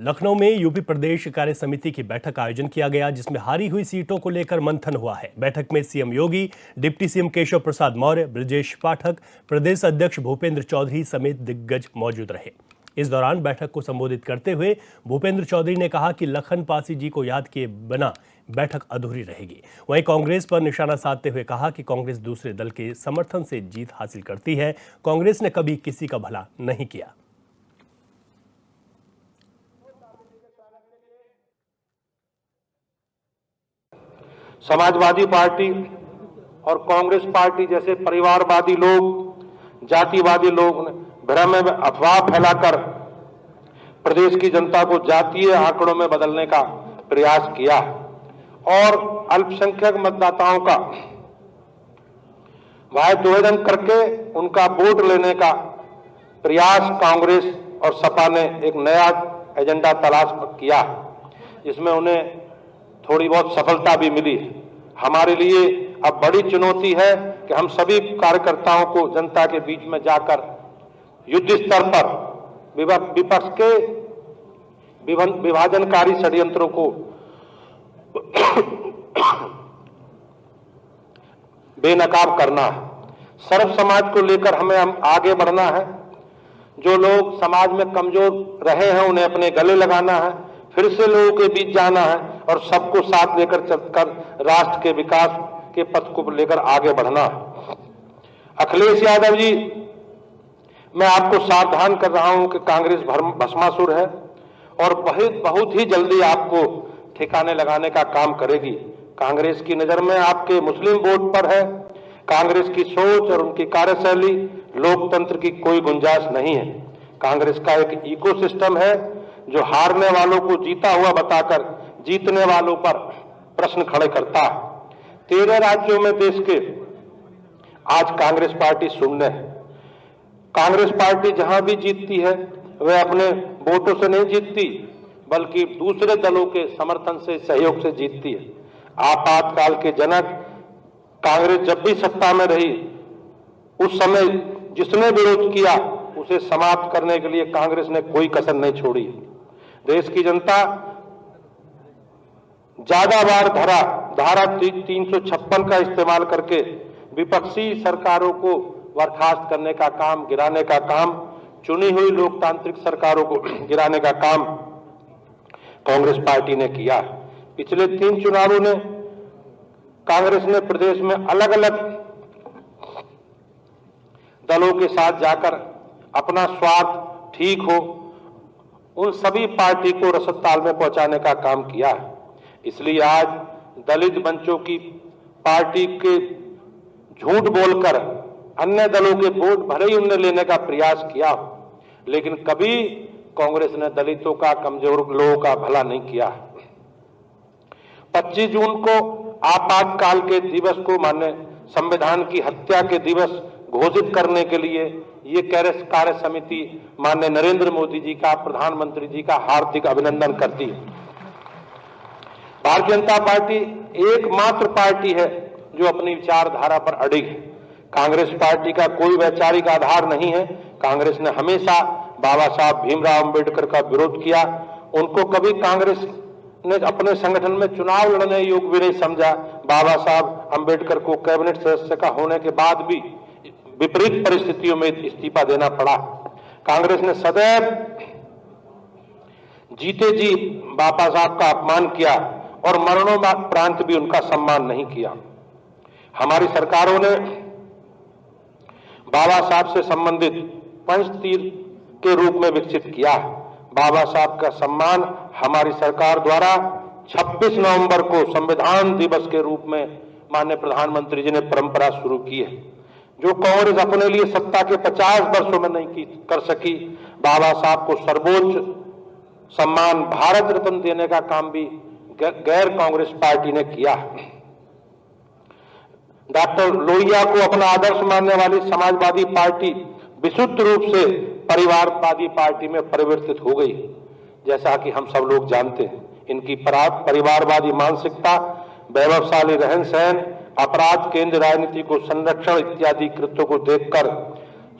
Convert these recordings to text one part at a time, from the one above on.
लखनऊ में यूपी प्रदेश कार्य समिति की बैठक का आयोजन किया गया, जिसमें हारी हुई सीटों को लेकर मंथन हुआ है। बैठक में सीएम योगी, डिप्टी सीएम केशव प्रसाद मौर्य, ब्रजेश पाठक, प्रदेश अध्यक्ष भूपेंद्र चौधरी समेत दिग्गज मौजूद रहे। इस दौरान बैठक को संबोधित करते हुए भूपेंद्र चौधरी ने कहा कि लखन पासी जी को याद किए बिना बैठक अधूरी रहेगी। वहीं कांग्रेस पर निशाना साधते हुए कहा कि कांग्रेस दूसरे दल के समर्थन से जीत हासिल करती है। कांग्रेस ने कभी किसी का भला नहीं किया। समाजवादी पार्टी और कांग्रेस पार्टी जैसे परिवारवादी लोग, जातिवादी लोग ने भ्रम में अफवाह फैलाकर प्रदेश की जनता को जातीय आंकड़ों में बदलने का प्रयास किया और अल्पसंख्यक मतदाताओं का वायदोवेदन करके उनका वोट लेने का प्रयास कांग्रेस और सपा ने एक नया एजेंडा तलाश किया, जिसमें उन्हें थोड़ी बहुत सफलता भी मिली। हमारे लिए अब बड़ी चुनौती है कि हम सभी कार्यकर्ताओं को जनता के बीच में जाकर युद्ध स्तर पर विपक्ष के विभाजनकारी षड्यंत्रों को बेनकाब करना है। सर्व समाज को लेकर हमें आगे बढ़ना है। जो लोग समाज में कमजोर रहे हैं उन्हें अपने गले लगाना है, फिर से लोगों के बीच जाना है और सबको साथ लेकर चलकर राष्ट्र के विकास के पथ को लेकर आगे बढ़ना है। अखिलेश यादव जी, मैं आपको सावधान कर रहा हूं कि कांग्रेस भस्मासुर है और बहुत ही जल्दी आपको ठिकाने लगाने का काम करेगी। कांग्रेस की नजर में आपके मुस्लिम वोट पर है। कांग्रेस की सोच और उनकी कार्यशैली लोकतंत्र की कोई गुंजाइश नहीं है। कांग्रेस का एक इकोसिस्टम है जो हारने वालों को जीता हुआ बताकर जीतने वालों पर प्रश्न खड़े करता है। 13 राज्यों में देश के आज कांग्रेस पार्टी शून्य है। कांग्रेस पार्टी जहां भी जीतती है वह अपने वोटों से नहीं जीतती, बल्कि दूसरे दलों के समर्थन से, सहयोग से जीतती है। आपातकाल के जनक कांग्रेस जब भी सत्ता में रही, उस समय जिसने विरोध किया उसे समाप्त करने के लिए कांग्रेस ने कोई कसर नहीं छोड़ी। देश की जनता ज्यादा बार धारा 356 का इस्तेमाल करके विपक्षी सरकारों को बर्खास्त करने का काम, गिराने का काम, चुनी हुई लोकतांत्रिक सरकारों को गिराने का काम कांग्रेस पार्टी ने किया। पिछले 3 चुनावों ने कांग्रेस ने प्रदेश में अलग अलग दलों के साथ जाकर अपना स्वार्थ ठीक हो उन सभी पार्टी को रसद ताल में पहुंचाने का काम किया है। इसलिए आज दलित मंचों की पार्टी के झूठ बोलकर अन्य दलों के वोट भले ही उन्होंने लेने का प्रयास किया, लेकिन कभी कांग्रेस ने दलितों का, कमजोर लोगों का भला नहीं किया। 25 जून को आपातकाल के दिवस को माने संविधान की हत्या के दिवस घोषित करने के लिए ये कार्य समिति माननीय नरेंद्र मोदी जी का, प्रधानमंत्री जी का हार्दिक अभिनंदन करती है। भारतीय जनता पार्टी एकमात्र पार्टी है जो अपनी विचारधारा पर अडिग है। कांग्रेस पार्टी का कोई वैचारिक आधार नहीं है। कांग्रेस ने हमेशा बाबा साहब भीमराव अंबेडकर का विरोध किया। उनको कभी कांग्रेस ने अपने संगठन में चुनाव लड़ने योग्य भी नहीं समझा। बाबा साहब अंबेडकर को कैबिनेट सदस्य का होने के बाद भी विपरीत परिस्थितियों में इस्तीफा देना पड़ा। कांग्रेस ने सदैव जीते जी बाबा साहब का अपमान किया और मरणोपरांत भी उनका सम्मान नहीं किया। हमारी सरकारों ने बाबा साहब से संबंधित पंचतीर्थ के रूप में विकसित किया। बाबा साहब का सम्मान हमारी सरकार द्वारा 26 नवंबर को संविधान दिवस के रूप में माननीय प्रधानमंत्री जी ने परंपरा शुरू की है, जो कांग्रेस अपने लिए सत्ता के 50 वर्षों में नहीं कर सकी। बाबा साहब को सर्वोच्च सम्मान भारत रत्न देने का काम भी गैर कांग्रेस पार्टी ने किया। डॉक्टर लोहिया को अपना आदर्श मानने वाली समाजवादी पार्टी विशुद्ध रूप से परिवारवादी पार्टी में परिवर्तित हो गई। जैसा कि हम सब लोग जानते हैं, इनकी परिवारवादी मानसिकता, वैभवशाली रहन सहन, अपराध केंद्र राजनीति को संरक्षण इत्यादि कृत्यों को देखकर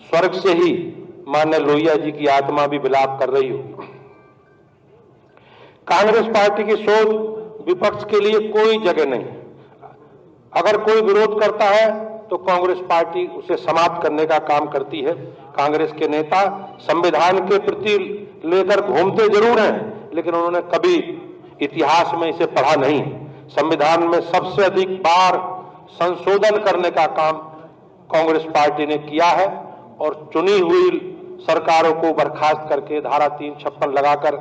स्वर्ग से ही माननीय लोहिया जी की आत्मा भी विलाप कर रही होगी। कांग्रेस पार्टी की सोच विपक्ष के लिए कोई जगह नहीं। अगर कोई विरोध करता है तो कांग्रेस पार्टी उसे समाप्त करने का काम करती है। कांग्रेस के नेता संविधान के प्रति लेकर घूमते जरूर हैं, लेकिन उन्होंने कभी इतिहास में इसे पढ़ा नहीं। संविधान में सबसे अधिक बार संशोधन करने का काम कांग्रेस पार्टी ने किया है और चुनी हुई सरकारों को बर्खास्त करके धारा 356 लगाकर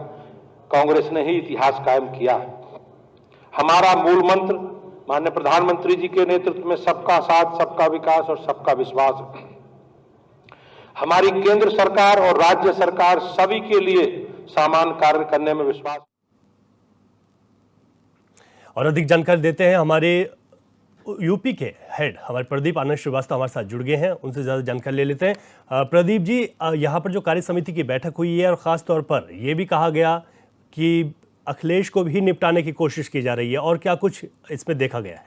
कांग्रेस ने ही इतिहास कायम किया है। हमारा मूल मंत्र माननीय प्रधानमंत्री जी के नेतृत्व में सबका साथ, सबका विकास और सबका विश्वास है। हमारी केंद्र सरकार और राज्य सरकार सभी के लिए समान कार्य करने में विश्वास। और अधिक जानकारी देते हैं हमारे यूपी के हेड हमारे प्रदीप आनंद श्रीवास्तव हमारे साथ जुड़ गए हैं, उनसे ज़्यादा जानकारी ले लेते हैं। प्रदीप जी, यहाँ पर जो कार्य समिति की बैठक हुई है और ख़ास तौर पर ये भी कहा गया कि अखिलेश को भी निपटाने की कोशिश की जा रही है, और क्या कुछ इसमें देखा गया है?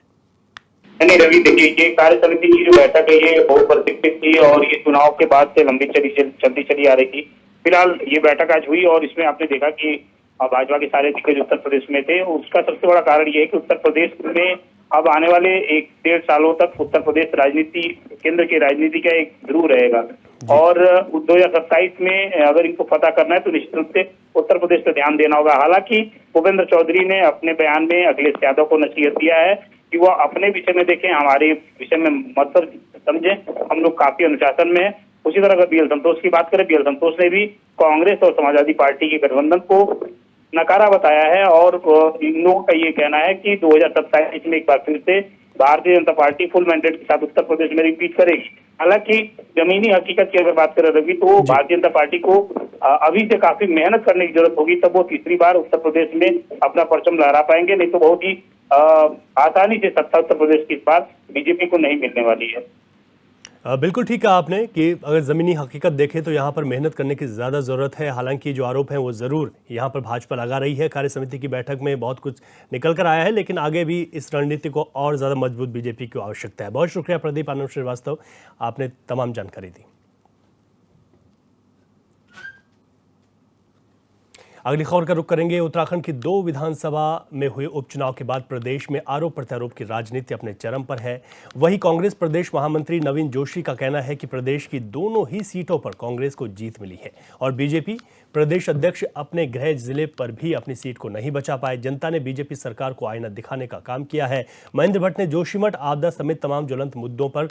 नहीं रवि, देखिए ये कार्य समिति की जो बैठक है ये बहुत प्रतीक्षित थी और ये चुनाव के बाद से लंबी चलती चली आ रही थी। फिलहाल ये बैठक आज हुई और इसमें आपने देखा कि भाजपा के सारे दिग्गज उत्तर प्रदेश में थे। उसका सबसे बड़ा कारण ये है कि उत्तर प्रदेश में अब आने वाले 1-1.5 सालों तक उत्तर प्रदेश राजनीति, केंद्र की राजनीति का एक ध्रुव रहेगा और 2027 में अगर इनको फतह करना है तो निश्चित रूप से उत्तर प्रदेश पर ध्यान देना होगा। हालांकि भूपेंद्र चौधरी ने अपने बयान में अखिलेश यादव को नसीहत दिया है कि वो अपने विषय में देखें, हमारे विषय में मत समझे, हम लोग काफी अनुशासन में है। उसी तरह अगर BL संतोष की बात करें, BL संतोष ने भी कांग्रेस और समाजवादी पार्टी के गठबंधन को नकारा बताया है और इन लोगों का ये कहना है कि 2027 में एक बार फिर से Bharatiya Janata party full mandate के साथ उत्तर प्रदेश में रिपीट करेगी। हालांकि जमीनी हकीकत की अगर बात करें रवि, तो भारतीय जनता पार्टी को अभी से काफी मेहनत करने की जरूरत होगी, तब वो तीसरी बार उत्तर प्रदेश में अपना परचम लहरा पाएंगे। नहीं तो बहुत ही आसानी से सत्ता उत्तर प्रदेश की इस बार बीजेपी को नहीं मिलने वाली है। बिल्कुल ठीक कहा आपने कि अगर ज़मीनी हकीकत देखें तो यहाँ पर मेहनत करने की ज़्यादा ज़रूरत है। हालांकि जो आरोप हैं वो ज़रूर यहाँ पर भाजपा लगा रही है। कार्य समिति की बैठक में बहुत कुछ निकल कर आया है, लेकिन आगे भी इस रणनीति को और ज़्यादा मजबूत बीजेपी की आवश्यकता है। बहुत शुक्रिया प्रदीप आनंद श्रीवास्तव, आपने तमाम जानकारी दी। अगली खबर का रुख करेंगे। उत्तराखंड की 2 विधानसभा में हुए उपचुनाव के बाद प्रदेश में आरोप प्रत्यारोप की राजनीति अपने चरम पर है। वहीं कांग्रेस प्रदेश महामंत्री नवीन जोशी का कहना है कि प्रदेश की दोनों ही सीटों पर कांग्रेस को जीत मिली है और बीजेपी प्रदेश अध्यक्ष अपने गृह जिले पर भी अपनी सीट को नहीं बचा पाए। जनता ने बीजेपी सरकार को आईना दिखाने का काम किया है। महेंद्र भट्ट ने जोशीमठ आपदा समेत तमाम ज्वलंत मुद्दों पर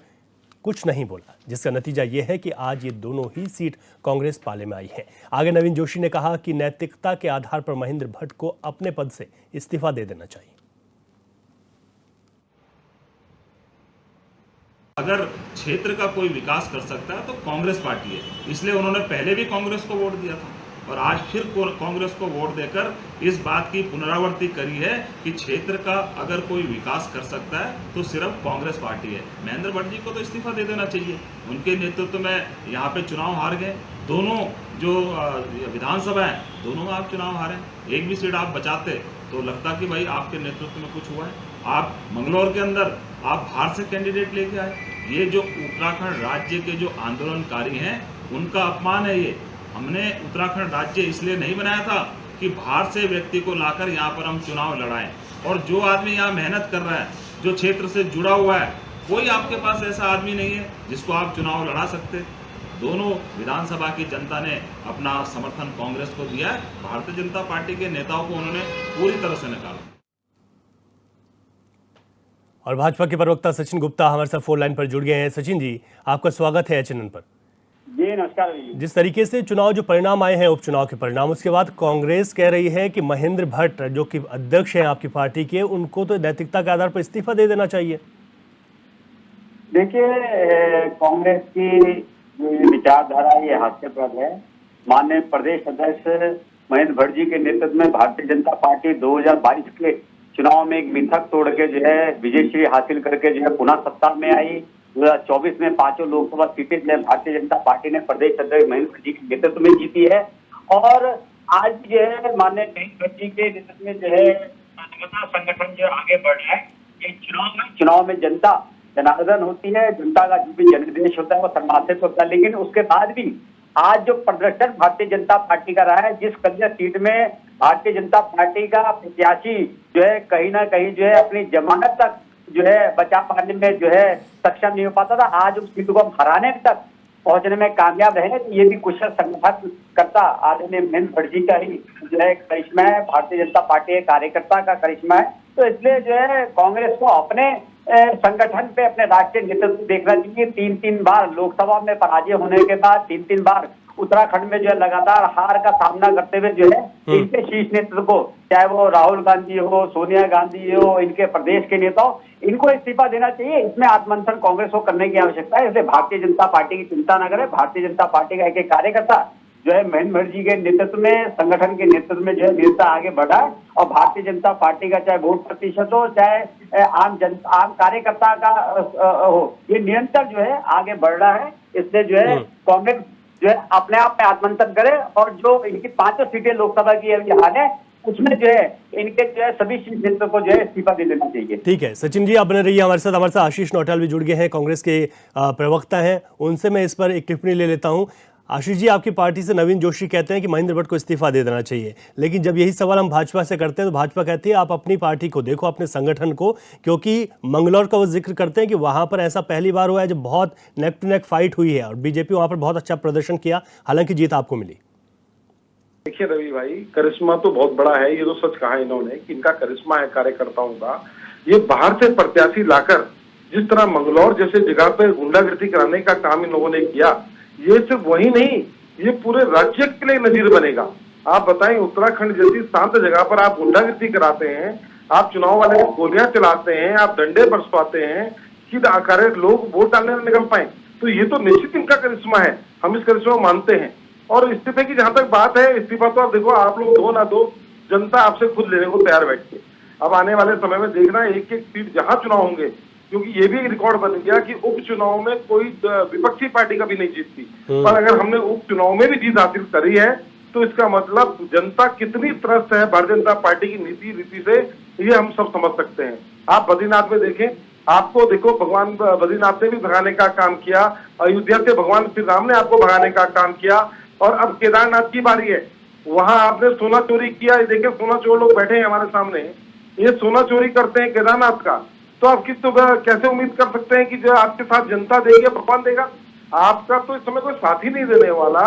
कुछ नहीं बोला, जिसका नतीजा यह है कि आज ये दोनों ही सीट कांग्रेस पाले में आई है। आगे नवीन जोशी ने कहा कि नैतिकता के आधार पर महेंद्र भट्ट को अपने पद से इस्तीफा दे देना चाहिए। अगर क्षेत्र का कोई विकास कर सकता है तो कांग्रेस पार्टी है, इसलिए उन्होंने पहले भी कांग्रेस को वोट दिया था और आज फिर कांग्रेस को वोट देकर इस बात की पुनरावृत्ति करी है कि क्षेत्र का अगर कोई विकास कर सकता है तो सिर्फ कांग्रेस पार्टी है। महेंद्र भट्ट जी को तो इस्तीफा दे देना चाहिए। उनके नेतृत्व में यहाँ पे चुनाव हार गए, दोनों जो विधानसभा है दोनों में आप चुनाव हारे। एक भी सीट आप बचाते तो लगता कि भाई आपके नेतृत्व में कुछ हुआ है। आप मंगलौर के अंदर आप बाहर से कैंडिडेट लेके आए। ये जो उत्तराखंड राज्य के जो आंदोलनकारी हैं उनका अपमान है। ये हमने उत्तराखंड राज्य इसलिए नहीं बनाया था कि बाहर से व्यक्ति को लाकर यहाँ पर हम चुनाव लड़ाएं। और जो आदमी यहाँ मेहनत कर रहा है, जो क्षेत्र से जुड़ा हुआ है, कोई आपके पास ऐसा आदमी नहीं है जिसको आप चुनाव लड़ा सकते। दोनों विधानसभा की जनता ने अपना समर्थन कांग्रेस को दिया है। भारतीय जनता पार्टी के नेताओं को उन्होंने पूरी तरह से निकाला। और भाजपा के प्रवक्ता सचिन गुप्ता हमारे साथ फोन लाइन पर जुड़ गए हैं। सचिन जी, आपका स्वागत है HNN पर। जी नमस्कार। जिस तरीके से चुनाव जो परिणाम आए हैं, उपचुनाव के परिणाम, उसके बाद कांग्रेस कह रही है कि महेंद्र भट्ट जो कि अध्यक्ष हैं आपकी पार्टी के, उनको तो नैतिकता के आधार पर इस्तीफा दे देना चाहिए। देखिए, कांग्रेस की विचारधारा ये हास्यास्पद है। माननीय प्रदेश अध्यक्ष महेंद्र भट्ट जी के नेतृत्व में भारतीय जनता पार्टी 2022 के चुनाव में एक मिथक तोड़ के जो है विजयश्री हासिल करके जो है पुनः सत्ता में आई। 2024 में 5 लोकसभा सीटें जो है भारतीय जनता पार्टी ने प्रदेश अध्यक्ष महेंद्र भट्ट जी के नेतृत्व में जीती है। और आज जो है माननीय महेंद्र भट्ट जी के नेतृत्व में जो है संगठन जो आगे बढ़ रहा है। ये चुनाव में जनता जनार्दन होती है, जनता का जो भी जनादेश होता है वो सम्मानित होता है, लेकिन उसके बाद भी आज जो प्रदर्शन भारतीय जनता पार्टी का रहा है, जिस कन्या सीट में भारतीय जनता पार्टी का प्रत्याशी जो है कहीं ना कहीं जो है अपनी जमानत तक जो है बचा पाने में जो है सक्षम नहीं हो पाता था, आज उस सीट को हम हराने तक पहुंचने में कामयाब रहे। तो ये भी कुशल संगठन करता आदरणीय महेंद्र भट्ट का ही जो है करिश्मा है, भारतीय जनता पार्टी के कार्यकर्ता का करिश्मा है। तो इसलिए जो है कांग्रेस को अपने संगठन पे अपने राष्ट्रीय नेतृत्व देखना चाहिए। 3-3 बार लोकसभा में पराजय होने के बाद 3-3 बार उत्तराखंड में जो है लगातार हार का सामना करते हुए जो है इनके शीर्ष नेतृत्व को, चाहे वो राहुल गांधी हो, सोनिया गांधी हो, इनके प्रदेश के नेता हो, इनको इस्तीफा देना चाहिए। इसमें आत्ममंथन कांग्रेस को करने की आवश्यकता है। इसलिए भारतीय जनता पार्टी की चिंता न करे। भारतीय जनता पार्टी का एक कार्यकर्ता जो है महेंद्र भट्ट जी के नेतृत्व में, संगठन के नेतृत्व में जो है निरंतर आगे बढ़ा है और भारतीय जनता पार्टी का चाहे वोट प्रतिशत हो, चाहे आम कार्यकर्ता का हो, ये निरंतर जो है आगे बढ़ रहा है। इसलिए जो है कांग्रेस जो है अपने आप में आत्ममंथन करे और जो इनकी 5 सीटें लोकसभा की अभी हार है उसमें जो है इनके जो है सभी शीर्ष नेतृत्व को जो है इस्तीफा दे देना चाहिए। ठीक है सचिन जी, आप बने रहिए हमारे साथ आशीष नौटियाल भी जुड़ गए हैं, कांग्रेस के प्रवक्ता हैं, उनसे मैं इस पर एक टिप्पणी ले लेता हूं। आशीष जी, आपकी पार्टी से नवीन जोशी कहते हैं कि महेंद्र भट्ट को इस्तीफा दे देना चाहिए, लेकिन जब यही सवाल हम भाजपा से करते हैं तो भाजपा कहती है आप अपनी पार्टी को देखो, अपने संगठन को, क्योंकि मंगलौर का वो जिक्र करते हैं कि वहां पर ऐसा पहली बार हुआ है जब बहुत नेक टू नेक फाइट हुई है और बीजेपी वहां पर बहुत अच्छा प्रदर्शन किया, हालांकि जीत आपको मिली। देखिए रवि भाई, करिश्मा तो बहुत बड़ा है, ये तो सच कहा इन्होंने कि इनका करिश्मा है कार्यकर्ताओं का। ये बाहर से प्रत्याशी लाकर जिस तरह मंगलौर जैसे जगह पे गुंडागर्दी कराने का काम इन लोगों ने किया, ये सिर्फ वही नहीं, ये पूरे राज्य के लिए नजीर बनेगा। आप बताएं, उत्तराखंड जैसी शांत जगह पर आप गुंडागर्दी कराते हैं, आप चुनाव वाले गोलियां चलाते हैं, आप डंडे बरसवाते हैं कि आखिर लोग वोट डालने में निकल पाए, तो ये तो निश्चित इनका करिश्मा है, हम इस करिश्मा को मानते हैं। और इस्तीफे की जहां तक बात है, इस्तीफा तो आप देखो, आप लोग दो ना दो, जनता आपसे खुद लेने को तैयार बैठ के। अब आने वाले समय में देखना एक एक सीट जहां चुनाव होंगे, क्योंकि ये भी एक रिकॉर्ड बन गया कि उपचुनाव में कोई विपक्षी पार्टी कभी नहीं जीतती, पर अगर हमने उपचुनाव में भी जीत हासिल करी है तो इसका मतलब जनता कितनी त्रस्त है भारतीय जनता पार्टी की नीति रीति से, ये हम सब समझ सकते हैं। आप बद्रीनाथ में देखें, आपको देखो भगवान बद्रीनाथ ने भी भगाने का काम किया, अयोध्या से भगवान श्री राम ने आपको भगाने का काम किया, और अब केदारनाथ की बारी है, वहां आपने सोना चोरी किया। देखिए सोना चोर लोग बैठे हैं हमारे सामने, ये सोना चोरी करते हैं केदारनाथ का, तो आप कैसे उम्मीद कर सकते हैं कि जो आपके साथ जनता देगी, प्रबंध देगा? आपका तो इस समय कोई साथी नहीं देने वाला।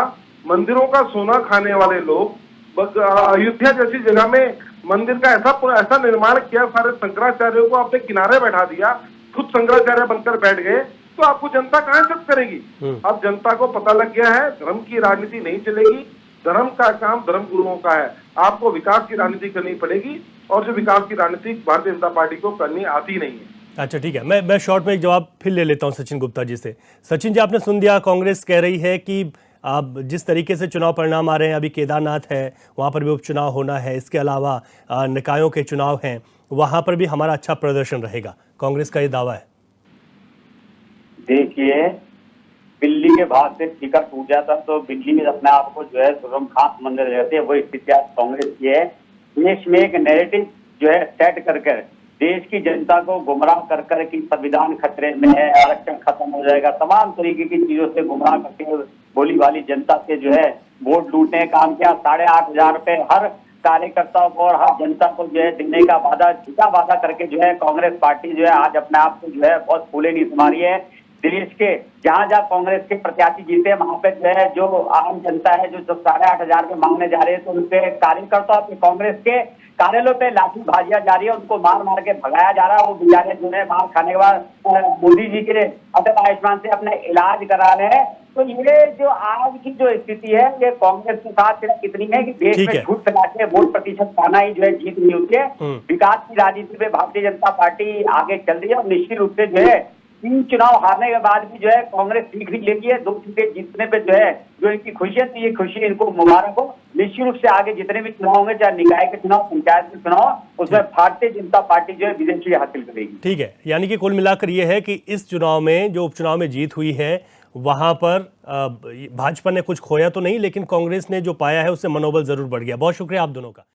मंदिरों का सोना खाने वाले लोग, अयोध्या जैसी जगह में मंदिर का ऐसा निर्माण किया, सारे शंकराचार्यों को आपने किनारे बैठा दिया, खुद शंकराचार्य बनकर बैठ गए, तो आपको जनता कहां एक्सेप्ट करेगी? अब जनता को पता लग गया है, धर्म की राजनीति नहीं चलेगी, धर्म का काम धर्म गुरुओं का है, आपको विकास की राजनीति करनी पड़ेगी, और जो विकास की राजनीति भारतीय जनता पार्टी को करनी आती नहीं है। अच्छा ठीक है, मैं शॉर्ट में एक जवाब फिर ले लेता हूं सचिन गुप्ता जी से। सचिन जी, आपने सुन दिया, कांग्रेस कह रही है कि अब जिस तरीके से चुनाव परिणाम आ रहे हैं, अभी केदारनाथ है, वहां पर भी उपचुनाव होना है, इसके अलावा निकायों के चुनाव हैं, वहां पर भी हमारा अच्छा प्रदर्शन रहेगा, कांग्रेस का ये दावा है। देखिए, बिल्ली के भाग से टीका टूट जाता तो बिल्ली में अपने आप को जो है सुरम खां समझ रहते हैं, वही स्थिति आज कांग्रेस की है। देश में एक नैरेटिव जो है सेट कर देश की जनता को गुमराह कर कि संविधान खतरे में है, आरक्षण खत्म हो जाएगा, तमाम तरीके की चीजों से गुमराह करके भोली भाली जनता से जो है वोट लूटने का काम किया। 8,500 रुपए हर कार्यकर्ताओं को और हर जनता को जो है देने का वादा, झूठा वादा करके जो है कांग्रेस पार्टी जो है आज अपने आप को जो है बहुत फूले नहीं समा रही है। देश के जहां जहां कांग्रेस के प्रत्याशी जीते हैं, वहां पे जो है जो आम जनता है जो 8,500 रुपए मांगने जा रहे हैं, तो उनके कार्यकर्ता कांग्रेस के कार्यालयों पे लाठी भाजिया जा रही है, उनको मार मार के भगाया जा रहा है। वो बेचारे जो है मार खाने के बाद मोदी जी के अटल आयुष्मान से अपने इलाज करा रहे हैं। तो ये जो आज की जो स्थिति है, ये कांग्रेस के साथ कितनी है कि देश में झूठ फैला के वोट प्रतिशत पाना ही जो है जीत नहीं होती है। विकास की राजनीति पे भारतीय जनता पार्टी आगे चल रही है और निश्चित रूप से जो है 3 चुनाव हारने के बाद भी जो है कांग्रेस सीख भी लेती है। 2 सीटें जीतने पे जो है जो इनकी खुशी है, तो ये खुशी इनको मुबारक हो। निश्चित रूप से आगे जितने भी चुनाव होंगे, चाहे निकाय के चुनाव, पंचायत के चुनाव, उसमें भारतीय जनता पार्टी जो है विजय हासिल करेगी। ठीक है, यानी कि कुल मिलाकर ये है कि इस चुनाव में जो उपचुनाव में जीत हुई है, वहां पर भाजपा ने कुछ खोया तो नहीं, लेकिन कांग्रेस ने जो पाया है उससे मनोबल जरूर बढ़ गया। बहुत शुक्रिया आप दोनों का।